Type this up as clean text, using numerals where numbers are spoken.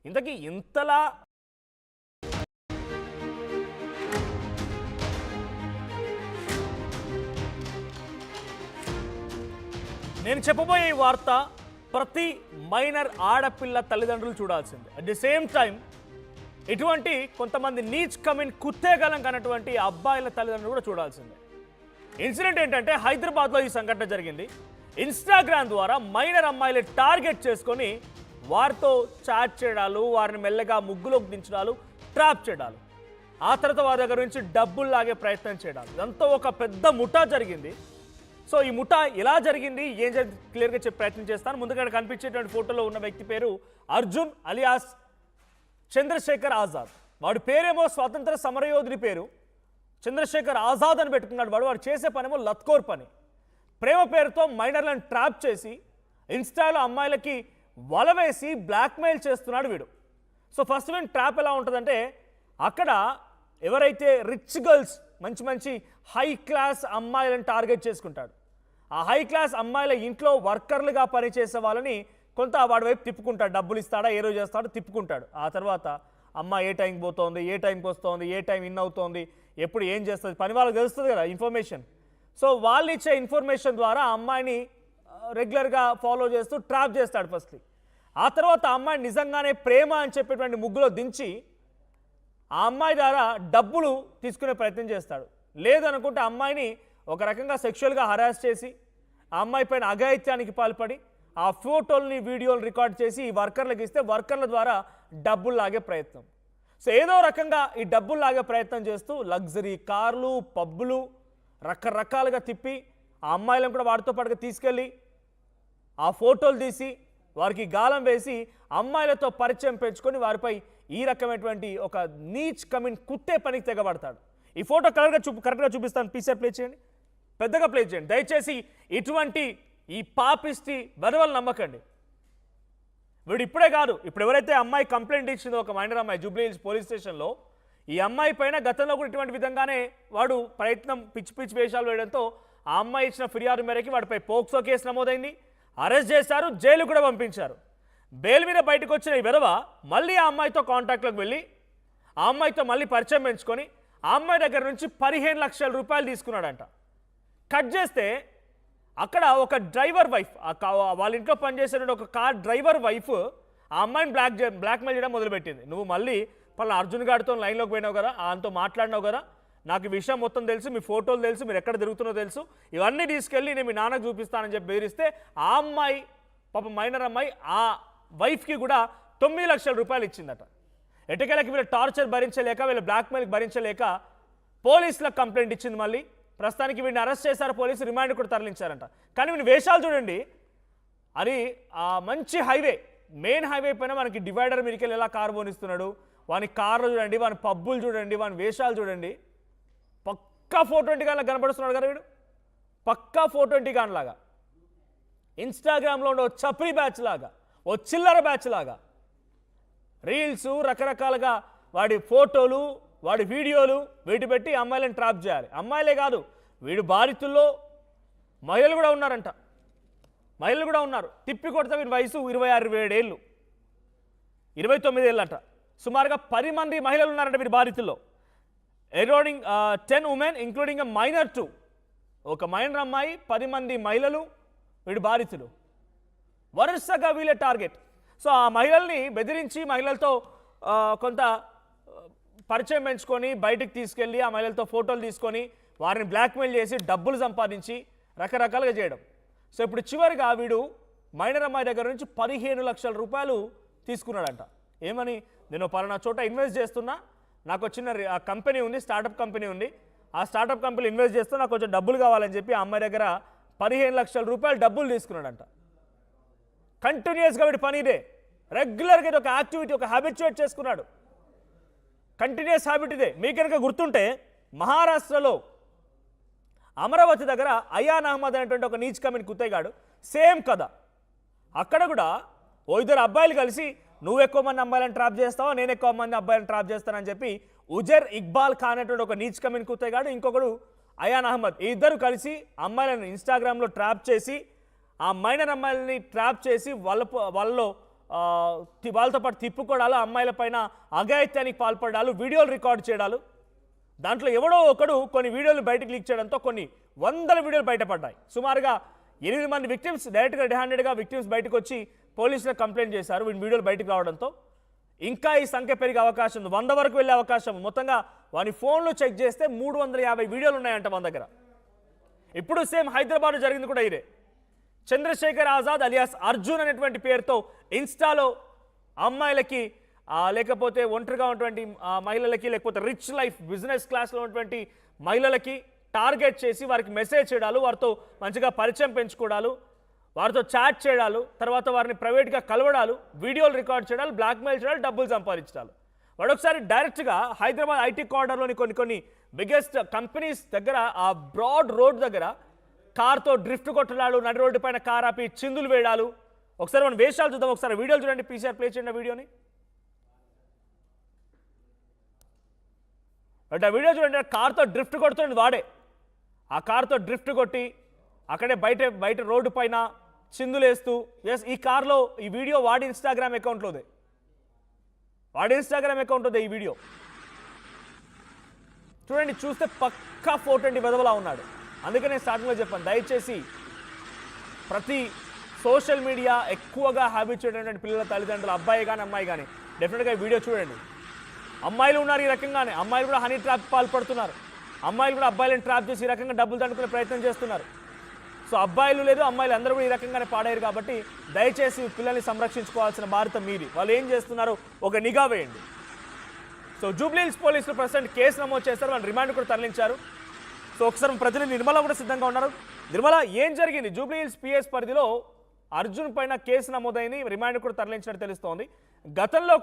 ఇంతకీ ఇంతలా నేను చెప్పబోయే ఈ వార్త ప్రతి మైనర్ ఆడపిల్ల తల్లిదండ్రులు చూడాల్సిందే. అట్ ది సేమ్ టైం ఇటువంటి కొంతమంది నీచ్ కమిన్ కుత్తేగలం కన్నటువంటి అబ్బాయిల తల్లిదండ్రులు కూడా చూడాల్సిందే. ఇన్సిడెంట్ ఏంటంటే హైదరాబాద్లో ఈ సంఘటన జరిగింది. ఇన్స్టాగ్రామ్ ద్వారా మైనర్ అమ్మాయిలు టార్గెట్ చేసుకొని వారితో చాట్ చేయడాలు, వారిని మెల్లగా ముగ్గులోకి దించడాలు, ట్రాప్ చేయడాలు, ఆ తర్వాత వారి దగ్గర నుంచి డబ్బులు లాగే ప్రయత్నం చేయడాలు, ఇదంతా ఒక పెద్ద ముఠా జరిగింది. సో ఈ ముఠా ఎలా జరిగింది, ఏం జరిగింది క్లియర్గా చెప్పే ప్రయత్నం చేస్తాను. ముందుగా కనిపించేటువంటి ఫోటోలో ఉన్న వ్యక్తి పేరు అర్జున్ అలియాస్ చంద్రశేఖర్ ఆజాద్. వాడి పేరేమో స్వాతంత్ర సమరయోధుడి పేరు చంద్రశేఖర్ ఆజాద్ అని పెట్టుకున్నాడు. వాడు చేసే పనేమో లత్కోర్ పని. ప్రేమ పేరుతో మైనర్లను ట్రాప్ చేసి ఇన్స్టాలో అమ్మాయిలకి వల వేసి బ్లాక్మెయిల్ చేస్తున్నాడు వీడు. సో ఫస్ట్ వన్ ట్రాప్ ఎలా ఉంటుందంటే, అక్కడ ఎవరైతే రిచ్ గర్ల్స్, మంచి మంచి హై క్లాస్ అమ్మాయిలను టార్గెట్ చేసుకుంటాడు. ఆ హై క్లాస్ అమ్మాయిల ఇంట్లో వర్కర్లుగా పనిచేసే వాళ్ళని కొంత వాడి వైపు తిప్పుకుంటాడు. డబ్బులు ఇస్తాడా, ఏ రోజు చేస్తాడో తిప్పుకుంటాడు. ఆ తర్వాత అమ్మాయి ఏ టైంకి పోతుంది, ఏ టైంకి వస్తుంది, ఏ టైం ఇన్ అవుతుంది, ఎప్పుడు ఏం చేస్తుంది, పని వాళ్ళకి తెలుస్తుంది కదా ఇన్ఫర్మేషన్. సో వాళ్ళు ఇచ్చే ఇన్ఫర్మేషన్ ద్వారా ఆ అమ్మాయిని రెగ్యులర్గా ఫాలో చేస్తూ ట్రాప్ చేస్తాడు ఫస్ట్లీ. ఆ తర్వాత ఆ అమ్మాయి నిజంగానే ప్రేమ అని చెప్పేటువంటి ముగ్గులో దించి ఆ అమ్మాయి ద్వారా డబ్బులు తీసుకునే ప్రయత్నం చేస్తాడు. లేదనుకుంటే అమ్మాయిని ఒక రకంగా సెక్షువల్గా హరాస్ చేసి ఆ అమ్మాయి పైన అఘాయిత్యానికి పాల్పడి ఆ ఫోటోల్ని, వీడియోలు రికార్డ్ చేసి ఈ వర్కర్లకు ఇస్తే వర్కర్ల ద్వారా డబ్బులు లాగే ప్రయత్నం. సో ఏదో రకంగా ఈ డబ్బులు లాగే ప్రయత్నం చేస్తూ లగ్జరీ కార్లు, పబ్బులు రకరకాలుగా తిప్పి ఆ అమ్మాయిలను కూడా వాటితో పాటుగా తీసుకెళ్ళి ఆ ఫోటోలు తీసి వారికి గాలం వేసి అమ్మాయిలతో పరిచయం పెంచుకొని వారిపై ఈ రకమైనటువంటి ఒక నీచ్ కమిన్ కుట్టే పనికి తెగబడతాడు. ఈ ఫోటో కరెక్ట్గా చూపిస్తాను. పీసర్ ప్లే చేయండి, పెద్దగా ప్లే చేయండి దయచేసి. ఇటువంటి ఈ పాపిస్టి వెధవలు నమ్మకండి. వీడు ఇప్పుడే కాదు, ఇప్పుడు ఎవరైతే అమ్మాయి కంప్లైంట్ ఇచ్చిందో, ఒక మైనర్ అమ్మాయి జూబ్లీ హిల్స్ పోలీస్ స్టేషన్లో, ఈ అమ్మాయి పైన గతంలో కూడా ఇటువంటి విధంగానే వాడు ప్రయత్నం పిచ్చి పిచ్చి వేషాలు వేయడంతో ఆ అమ్మాయి ఇచ్చిన ఫిర్యాదు మేరకి వాడిపై పోక్సో కేసు నమోదైంది. అరెస్ట్ చేశారు, జైలు కూడా పంపించారు. బెయిల్ మీద బయటకు వచ్చిన ఈ విధవ మళ్ళీ ఆ అమ్మాయితో కాంటాక్ట్లోకి వెళ్ళి ఆ అమ్మాయితో మళ్ళీ పరిచయం పెంచుకొని ఆ అమ్మాయి దగ్గర నుంచి 15 లక్షల రూపాయలు తీసుకున్నాడంట. కట్ చేస్తే అక్కడ ఒక డ్రైవర్ వైఫ్, వాళ్ళ ఇంట్లో పనిచేసే ఒక కార్ డ్రైవర్ వైఫ్ ఆ అమ్మాయిని బ్లాక్మెయిల్ చేయడం మొదలుపెట్టింది. నువ్వు మళ్ళీ పలానా అర్జున్ గారితో లైన్లోకి పోయినావు కదా, ఆయనతో మాట్లాడినావు కదా, నాకు ఈ విషయం మొత్తం తెలుసు, మీ ఫోటోలు తెలుసు, మీరు ఎక్కడ తిరుగుతున్నో తెలుసు, ఇవన్నీ తీసుకెళ్ళి నేను మీ నాన్నకు చూపిస్తానని చెప్పి బెదిరిస్తే ఆ అమ్మాయి, పాప మైనర్ అమ్మాయి, ఆ వైఫ్కి కూడా 9 లక్షల రూపాయలు ఇచ్చిందట. ఎటకేలకి వీళ్ళ టార్చర్ భరించలేక, వీళ్ళ బ్లాక్మెయిల్ భరించలేక పోలీసులకు కంప్లైంట్ ఇచ్చింది. మళ్ళీ ప్రస్తుతానికి వీడిని అరెస్ట్ చేశారు పోలీసు, రిమాండ్ కూడా తరలించారంట. కానీ వీని వేషాలు చూడండి, అది ఆ మంచి హైవే, మెయిన్ హైవే పైన మనకి డివైడర్ మీదకి ఎలా కారు పోనిస్తున్నాడు, వాని కార్లు చూడండి, వాని పబ్బులు చూడండి, వాని వేషాలు చూడండి. పక్కా 420 గాన్లా కనబడుతున్నాడు కదా వీడు, పక్కా 420 గాన్ లాగా. ఇన్స్టాగ్రామ్లో ఉండే ఓ చప్రీ బ్యాచ్ లాగా, ఓ చిల్లర బ్యాచ్ లాగా రీల్స్ రకరకాలుగా వాడి ఫోటోలు, వాడి వీడియోలు వీటి పెట్టి అమ్మాయిలను ట్రాప్ చేయాలి. అమ్మాయిలే కాదు, వీడు బాధితుల్లో మహిళలు కూడా ఉన్నారంట. మహిళలు కూడా ఉన్నారు. తిప్పి కొడితే వీడి వయసు 26-27 ఏళ్ళు, 29 ఏళ్ళు అంట. సుమారుగా 10 మంది మహిళలు ఉన్నారంట వీడి బాధితుల్లో. అరౌండింగ్ 10 ఉమెన్ ఇంక్లూడింగ్ ఎ మైనర్ 2. ఒక మైనర్ అమ్మాయి, 10 మంది మహిళలు వీడి బాధితులు. వరుసగా వీళ్ళే టార్గెట్. సో ఆ మహిళల్ని బెదిరించి, మహిళలతో కొంత పరిచయం పెంచుకొని బయటికి తీసుకెళ్ళి ఆ మహిళలతో ఫోటోలు తీసుకొని వారిని బ్లాక్మెయిల్ చేసి డబ్బులు సంపాదించి రకరకాలుగా చేయడం. సో ఇప్పుడు చివరిగా వీడు మైనర్ అమ్మాయి దగ్గర నుంచి 15 లక్షల రూపాయలు తీసుకున్నాడంట. ఏమని, నేను పలానా చోట ఇన్వెస్ట్ చేస్తున్నా, నాకు వచ్చిన కంపెనీ ఉంది, స్టార్టప్ కంపెనీ ఉంది, ఆ స్టార్టప్ కంపెనీ ఇన్వెస్ట్ చేస్తూ నాకు కొంచెం డబ్బులు కావాలని చెప్పి ఆ అమ్మాయి దగ్గర 15 లక్షల రూపాయలు డబ్బులు తీసుకున్నాడంట. కంటిన్యూస్గా వీడి పని ఇదే, రెగ్యులర్గా ఇది ఒక యాక్టివిటీ, ఒక హ్యాబిచుయేట్ చేసుకున్నాడు. కంటిన్యూస్ హ్యాబిట్ ఇదే. మీకు కనుక గుర్తుంటే మహారాష్ట్రలో అమరావతి దగ్గర అయాన్ అహ్మద్ అనేటువంటి ఒక నీచ్ కమిన్ కుత్తేగాడు, సేమ్ కథ. అక్కడ కూడా ఓ ఇద్దరు అబ్బాయిలు కలిసి, నువ్వు ఎక్కువ మంది అమ్మాయిలను ట్రాప్ చేస్తావా, నేను ఎక్కువ మంది అబ్బాయిలను ట్రాప్ చేస్తానని చెప్పి ఉజర్ ఇక్బాల్ ఖాన్ అనేటువంటి ఒక నీచ్ కమిన్ కుత్తేగాడు, ఇంకొకడు అయాన్ అహ్మద్, ఈ ఇద్దరు కలిసి అమ్మాయిలను ఇన్స్టాగ్రామ్లో ట్రాప్ చేసి, ఆ మైనర్ అమ్మాయిలని ట్రాప్ చేసి వాళ్ళలో వాళ్ళతో పాటు తిప్పుకోవడాలు, అమ్మాయిల పైన అఘాయిత్యానికి పాల్పడాలు, వీడియోలు రికార్డ్ చేయడాలు. దాంట్లో ఎవడో ఒకడు కొన్ని వీడియోలు బయటకు లీక్ చేయడంతో కొన్ని వందల వీడియోలు బయటపడ్డాయి. సుమారుగా 8 మంది విక్టిమ్స్ డైరెక్ట్గా రెడ్-హ్యాండెడ్గా విక్టిమ్స్ బయటకు వచ్చి పోలీసులకు కంప్లైంట్ చేశారు. వీడియోలు బయటకు రావడంతో ఇంకా ఈ సంఖ్య పెరిగే అవకాశం ఉంది, 100 వరకు వెళ్ళే అవకాశం. మొత్తంగా వాని ఫోన్లు చెక్ చేస్తే 350 వీడియోలు ఉన్నాయంట మన దగ్గర. ఇప్పుడు సేమ్ హైదరాబాద్ జరిగింది కూడా ఇదే. చంద్రశేఖర్ ఆజాద్ అలియాస్ అర్జున్ అనేటువంటి పేరుతో ఇన్స్టాలో అమ్మాయిలకి లేకపోతే ఒంటరిగా ఉన్నటువంటి మహిళలకి, లేకపోతే రిచ్ లైఫ్ బిజినెస్ క్లాస్లో ఉన్నటువంటి మహిళలకి టార్గెట్ చేసి వారికి మెసేజ్ చేయడాలు, వారితో మంచిగా పరిచయం పెంచుకోవడాలు, వారితో చాట్ చేయడాలు, తర్వాత వారిని ప్రైవేట్గా కలవడాలు, వీడియోలు రికార్డ్ చేయడాలు, బ్లాక్మెయిల్ చేయడాలు, డబ్బులు సంపాదించడాలు. వాడు ఒకసారి డైరెక్ట్గా హైదరాబాద్ ఐటీ కార్డర్లోని కొన్ని బిగ్గెస్ట్ కంపెనీస్ దగ్గర ఆ బ్రాడ్ రోడ్ దగ్గర కార్తో డ్రిఫ్ట్ కొట్టడాలు, నడి రోడ్డు పైన కార్ ఆపి చిందులు వేయడాలు. ఒకసారి మనం వేషాలు చూద్దాం. ఒకసారి వీడియోలు చూడండి. పీసీఆర్ ప్లే చేయండి వీడియోని. అంటే ఆ వీడియో చూడండి. కార్తో డ్రిఫ్ట్ కొడుతుంది వాడే. ఆ కార్తో డ్రిఫ్ట్ కొట్టి అక్కడే బయట రోడ్డు పైన చిందులేస్తూ, ఎస్ ఈ కార్లో ఈ వీడియో వాడి ఇన్స్టాగ్రామ్ అకౌంట్లోదే. ఈ వీడియో చూడండి. చూస్తే పక్కా ఫోటో అండి, వెదవలా ఉన్నాడు. అందుకనే స్టార్టింగ్లో చెప్పాను, దయచేసి ప్రతి సోషల్ మీడియా ఎక్కువగా హ్యాబిట్ చేయడానికి పిల్లల తల్లిదండ్రులు, అబ్బాయి కానీ అమ్మాయి కానీ డెఫినెట్గా ఈ వీడియో చూడండి. అమ్మాయిలు ఉన్నారు ఈ రకంగానే, అమ్మాయిలు కూడా హనీ ట్రాప్ పాల్పడుతున్నారు. అమ్మాయిలు కూడా అబ్బాయిలను ట్రాప్ చేసి ఈ రకంగా డబ్బులు దండుకునే ప్రయత్నం చేస్తున్నారు. సో అబ్బాయిలు లేదు అమ్మాయిలు అందరూ కూడా ఈ రకంగానే పాడారు. కాబట్టి దయచేసి పిల్లల్ని సంరక్షించుకోవాల్సిన బాధ్యత మీది. వాళ్ళు ఏం చేస్తున్నారో ఒక నిఘా వేయండి. సో జూబ్లీహిల్స్ పోలీసులు ప్రజెంట్ కేసు నమోదు చేస్తారు. వాళ్ళు రిమాండ్ కూడా తరలించారు. సో ఒకసారి ప్రతినిధి నిర్మల కూడా సిద్ధంగా ఉన్నారు. నిర్మల, ఏం జరిగింది? జూబ్లీహిల్స్ పిఎస్ పరిధిలో అర్జున్ పైన కేసు నమోదైంది, రిమాండ్ కూడా తరలించినట్టు తెలుస్తోంది. గతంలో